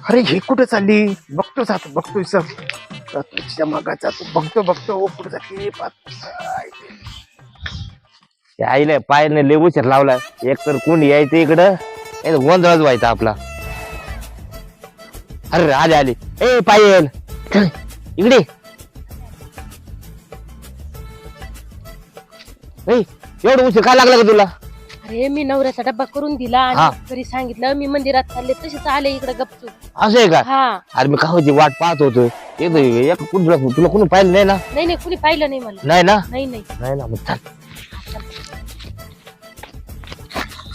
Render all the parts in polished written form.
अरे हे कुठे चालली? बघतो जातो बघतो तिच्या मागा जातो बघतो कुठे जाते आईला पायाने लय उशीर लावला. एक तर कोणी यायचं इकडं नाही गोंधळच व्हायचा आपला. अरे आले आले. ए पायल चल इकडे. एवढं उशीर काय लागला का तुला? अरे मी नवऱ्याचा डब्बा करून दिला हा. आणि घरी सांगितलं मी मंदिरात चालले तसेच आले इकडे गपचूप. असं आहे का? हा अरे मी खावायची वाट पाहत होतो. तुला कोणी पाहिलं नाही ना? नाही कुणी पाहिलं नाही मला. नाही ना? नाही नाही ना. मग चल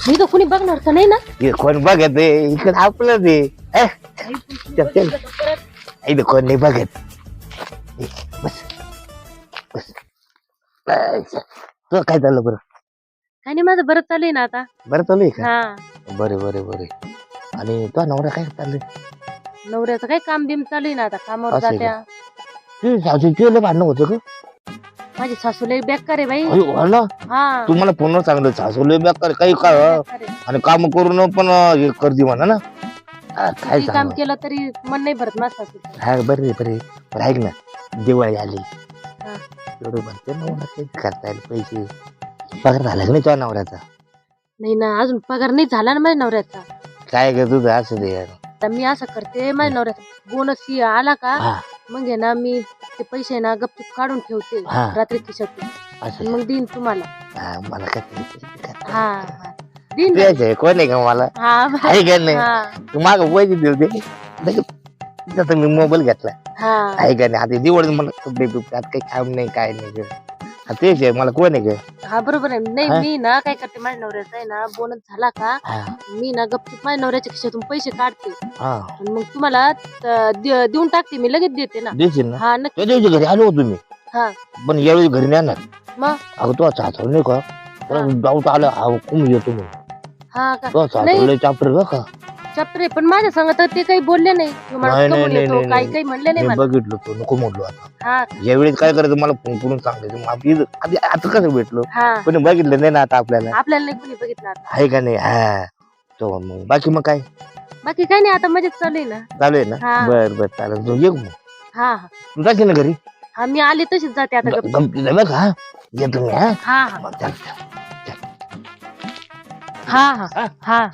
मी तर कुणी बघणार तर नाही ना. हे कोण बघत इकडे आपलं ते इथं कोण नाही बघत. बस बस. तुला काय चाललं बरं? काय नाही माझं बरं चालू आहे ना आता. बरं चालू आहे का? हा बरे बरे बरे. आणि तुझा नवरा काय चाललंय? नवऱ्याचं काय काम बिम चालू आहे ना आता. कामावर असं आहे जात्या. ते सासूचे भांडणं होतं का? माझी सासू लय बेकार आहे बाई. हो ना. हा तुम्हाला फोनवर सांगितलं सासूले बेकार काही का बेकार आहे. आणि काम करून पण हे करते म्हणा ना. काय किती काम सांग. केलं तरी मन नाही भरत माझ्या सासू. हा बरे बरे. पण ऐक ना दिवाळी आली हा. एवढं म्हणते ना काही करता येईल पैसे. पगार झाला का नाही तुझ्या नवऱ्याचा? नाही ना अजून पगार नाही झाला ना माझ्या नवऱ्याचा. काय कर तुझं असं दे यार. तर मी असं करते माझ्या नवऱ्याचा बोनस आला का हा मग आहे ना मी ते पैसे ना गपचूप काढून ठेवते हा. रात्री खिशातून आणि असं. मग देईन तुम्हाला. हा मला काय हा देईन ना. द्यायचंय कोण आहे का मला? हा आहे का नाही? हा तू माग पैसे दिले होते मी मोबाईल घेतला. हा आहे का नाही? आता दिवाळी मला कपडे बिपडे आता काही काम नाही काय नाही. तेच आहे मला कोण आहे का? हा बरोबर आहे. नाही हा? मी ना काय करते माझ्या नवऱ्याचा आहे ना बोनस झाला का हा मी ना गपचूप माझ्या नवऱ्याच्या खिशातून पैसे काढते हा आणि मग तुम्हाला देऊन टाकते मी लगेच देते ना. देशील ना? हा नक्की. त्या दिवशी घरी आलो होतो मी. हा पण यावेळी घरी नाही येणार. मग अगं तो सासर नाही का? त्याला डाऊट आला हा कुम येतो म्हणून. हा का तो सासरला चाप्टर का का? चप्रे पण माझ्या सांगत ते काही बोलले नाही. मला नाही, कमून नाही, येतो नाही, काही नाही. काही म्हणले नाही मी मला. बघितलं तो नको म्हटलो आता. हा यावेळी काय करायचं मला फोन करून सांगायचं. आधी आता कसं भेटलो हा पण बघितलं नाही ना आता आपल्याला. आपल्याला नाही कुणी बघितलं आता. आहे का नाही? हा तो मग बाकी मग काय बाकी काही नाही आता मजेत चालू आहे ना. चालू आहे ना? हा. बर बर चालेल तू ये मग. हा हा तू जाशील ना घरी? हा मी आले तशीच जाते आता गप्प. गमतीला बघ. हा येतो मी. हा हा हा मग चल. हा हा हा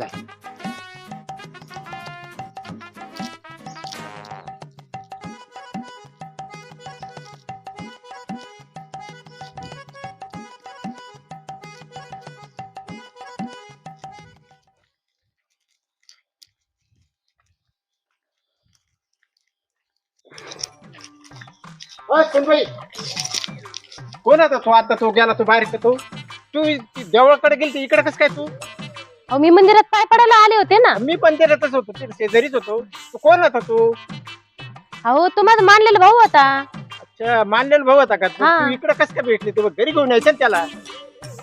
कोण आता तू? आता तो गेला तू बाहेर का तू देवळाकडे गेली इकडे कसं काय तू? अहो मी मंदिरात पाय पडायला आले होते ना. मी पण त्याच्यातच होतो ते शेजारीच होतो. तू कोण होता तू? अहो तो माझा मानलेला भाऊ होता. अच्छा मानलेला भाऊ होता का? हा. तू इकडे कसं काय भेटली? तू घरी घेऊन यायचं ना त्याला.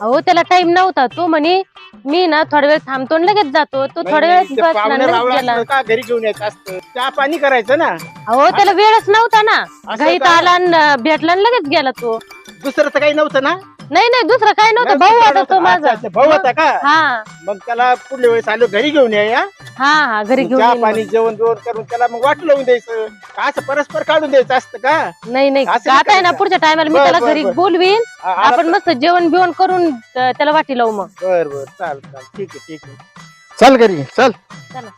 अहो त्याला टाइम नव्हता. तो म्हणे मी ना थोडा वेळ थांबतो आणि लगेच जातो. तो थोड्या वेळेस ते बसला आणि पाहुणे लगेच रावळा गेला. असतं का घरी घेऊन यायचं असतं? चहा पाणी करायचं ना. अहो त्याला वेळच नव्हता ना. असं घाईत का? आला आणि भेटला आणि लगेच गेला तो. दुसरं तर काही नव्हतं ना? नाही दुसरं काय नव्हतं. भाऊ दुसरं होता नव्हतं. तो माझा. अच्छा, भाऊ होता का? हा मग त्याला पुढल्या वेळेस आलो घरी घेऊन या. हा घरी घेऊन चहा येईन पाणी मग. जेवण जेवण करून त्याला मग वाट लावून द्यायचं. असं परस्पर काढून द्यायचं असतं का? नाही असं आता आहे ना करायचं. पुढच्या टायमाला मी बरं, त्याला बरं, घरी बरं. बोलवीन. आला आपण मस्त जेवण बिवण करून त्याला वाटी लावू मग. बर बर चाल ठीक आहे. चल घरी चल. चला.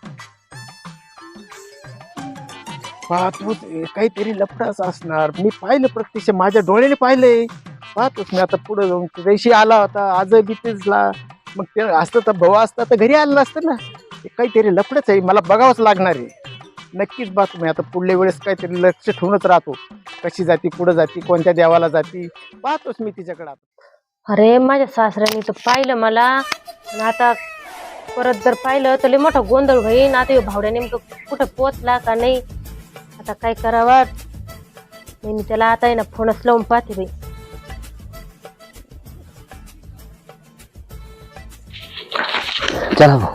पाहतोच काहीतरी लफडाच असणार. मी पाहिलं प्रत्यक्ष माझ्या डोळ्याने पाहिलंय. पाहतोच मी आता पुढे जाऊन दिवशी आला होता आज बी तेचला. मग ते असतं तर भाऊ असता तर घरी आलेलं असतं ना. ते काहीतरी लफडच आहे. मला बघावंच लागणार आहे. नक्कीच पाहतो मी आता पुढल्या वेळेस काहीतरी लक्ष ठेवूनच राहतो. कशी जाती पुढे जाती कोणत्या देवाला जाती पाहतोच मी तिच्याकडे. अरे माझ्या सासऱ्याने तर पाहिलं मला आणि आता परत जर पाहिलं तर लय मोठा गोंधळ होईल. आता ह्यो भावड्या नेमकं कुठं पोचला का नाही आता काय करावं. मी त्याला आता आहे ना फोनच लावून पाहते बाई. चला भाऊ.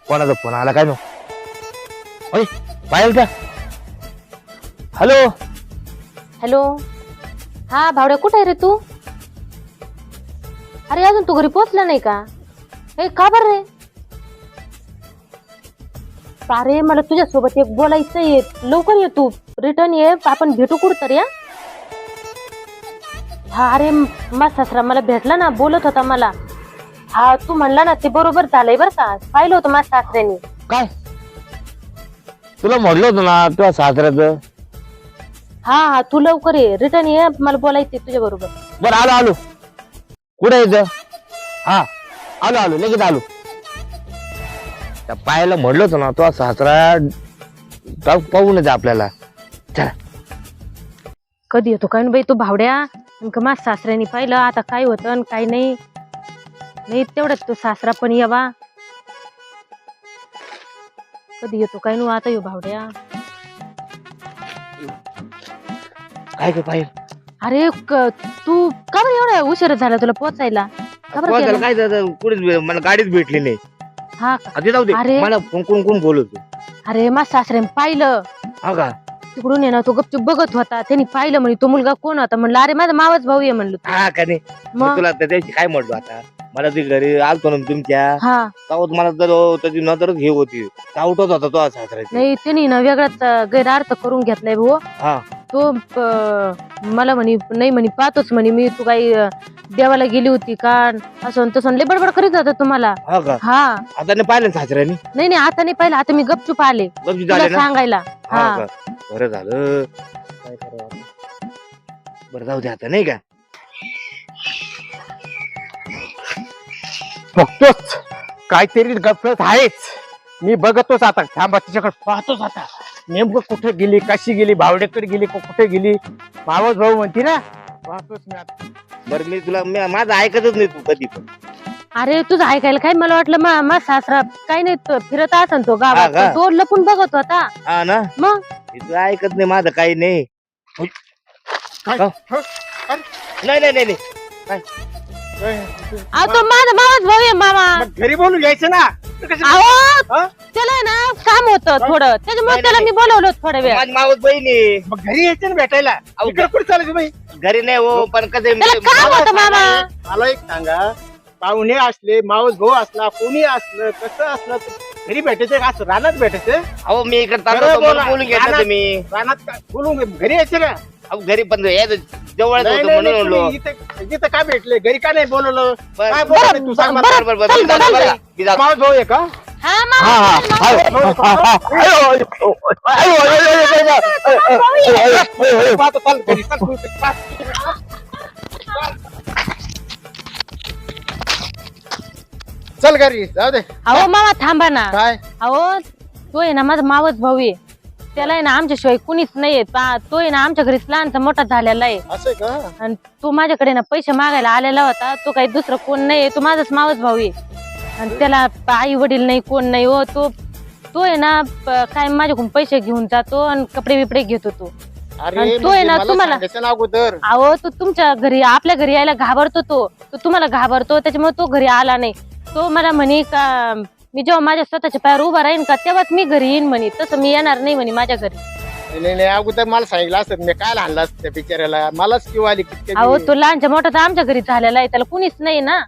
कोणाचा फोन आला काय नो? पाहिलं. हॅलो हॅलो हा भावड्या कुठे आहे रे तू? अरे अजून तू घरी पोचला नाही का? ए का बरं रे? अरे मला तुझ्यासोबत एक बोलायचं आहे, लवकर ये तू, रिटर्न ये, आपण भेटू कुठं तरी. हा अरे माझा सासरा मला भेटला ना, बोलत होता मला. हा तू म्हणला ना ते बरोबर झालंय बरं का, पाहिलं होतं माझ्या सासऱ्याने. काय तुला म्हणलं होतं ना तुझ्या सासऱ्याचं. हा तू लवकर ये, रिटर्न ये, मला बोलायचंय तुझ्या बरोबर. बरं आलो कुठे येतं. हा आलो लगेच आलो. त्या पायाला म्हणलं होतं ना तो सासरा पाहून येते आपल्याला. चला कधी येतो काय बाई तू भावड्या, नेमकं माझ्या सासऱ्याने पाहिलं आता काय होतं आणि काय नाही. नाही तेवढ्यात तो सासरा पण यावा. कधी येतो काय नु आता यो भावड्या. काय पाहिजे. अरे तू का बरं एवढा उशीर झाला तुला पोचायला, का बरं केलं? काय कुठेच मला गाडीच भेटली नाही. हा का? आधी जाऊ दे, अरे. मला कोण बोलवतो. अरे माझ्या सासऱ्याने पाहिलं हा का. तिकडून ये ना, तो गपचूप बघत होता, त्यांनी पाहिलं म्हणे तो मुलगा कोण होता. म्हणलं अरे माझा मावच भाऊ आहे म्हणलं. हा का नाही. मग तुला त्याच्याशी काय म्हणलो आता. मला ते घरी आलतो ना तुमच्या हा तेव्हा मला जर त्याची नजरच हे होती, उठत होता तो सासऱ्याची. नाही त्यांनी ना वेगळाच गैरअर्थ करून घेतलाय भाऊ. हा तो मला म्हणे नाही म्हणे पाहतोच म्हणे मी, तू काही देवाला गेली होती का असं तसं लय बडबड करीत होता तुम्हाला. हा का. हा आता नाही पाहिलं ना सासऱ्यानी. नाही आता नाही पाहिलं, आता मी गपचूप आले गपचूप तुला झाले ना. सांगायला. हा हा का. बरं झालं. काय करावं आता? बरं जाऊ दे आता नाही का. बघतोच काहीतरी गफलत आहेच. मी बघतोच आता, थांबा तिच्याकडे पाहतोच आता. नेमकं कुठे गेली, कशी गेली, भावड्याकडे गेली का कुठे गेली. मावस भाऊ म्हणती ना, पाहतोच मी आता. बरं मी तुला माझं ऐकतच नाही तू कधी पण. अरे तुझं ऐकायला काय, मला वाटलं मा सासरा काही नाही तो फिरत असन तो हा गावात, का? तो लपून बघत होता. हा ना. मग हे तुला ऐकत नाही माझं काही नाही. काय? हो. नाही अहो तो माझा मावच भाऊ आहे मामा. मग घरी बोलून घ्यायचं ना. तू कशी- अहो हा? त्याला आहे ना काम होतं थोडं, त्याच्यामुळे नाही, त्याला नाही. मी बोलवलं होतं थोडा वेळ. माझी मावस बहिणी मग घरी यायचं ना भेटायला. अहो, इकडे कुठे चालायचं बाई. घरी नाही हो, पण कसं त्याला काम होतं मामा. मला एक सांगा, पाहुणे असले, मावस भाऊ असला, कोणी असलं, कसं असलं तर घरी भेटायचं का असं रानात भेटायचं. अहो मी इकडे बरं चाललो होतो, बोला. म्हणून बोलून घेतलं रानात- तुम्ही. रानात का- बोलून घरी यायचं का. अहो घरी पण जवळच नाही, होतं नाही, म्हणून म्हणलो. तुम्ही इथं काय भेटले, घरी का नाही बोलवलं. बरं. काय बोलवलं तू सांग मला. बरं, चल, बरं, चल, बरं, चल. मी जातो. मावस भाऊ आहे का. हा मामा, पाहतो, चाल घरी, चल, तू पाह. चल घरी जाऊ दे. अहो मामा थांबा ना. काय अहो तो आहे ना माझा मावच भाऊ आहे, त्याला आहे ना आमच्याशिवाय कुणीच नाहीये. तो आहे ना आमच्या घरीच लहानचा मोठा झालेला आहे. असं आहे का. आणि तो माझ्याकडे ना पैसे मागायला आलेला होता. तो काही दुसरं कोण नाहीये, तो माझाच मावच भाऊ आहे. आणि त्याला आई वडील नाही, कोण नाही हो. तो आहे ना काय माझ्याकडून पैसे घेऊन जातो आणि कपडे बिपडे घेत होतो. अरे आणि तो आहे ना मला तुम्हाला- सांगायचं ना अगोदर. अहो तो तुमच्या घरी, आपल्या घरी यायला घाबरतो. तो तुम्हाला घाबरतो, त्याच्यामुळे तो घरी आला नाही. तो मला म्हणे का मी जेव्हा माझ्या स्वतःच्या पायावर उभा राहीन का तेव्हाच मी घरी येईन म्हणे, तसं मी येणार नाही म्हणे माझ्या घरी. नाही अगोदर मला सांगितलं असत, मी काय आणलं असतं त्या बिचाऱ्याला. मलाच किंवा आली किती. अहो तो लहानच्या मोठा तर आमच्या घरी झालेला आहे, त्याला कुणीच नाही ना.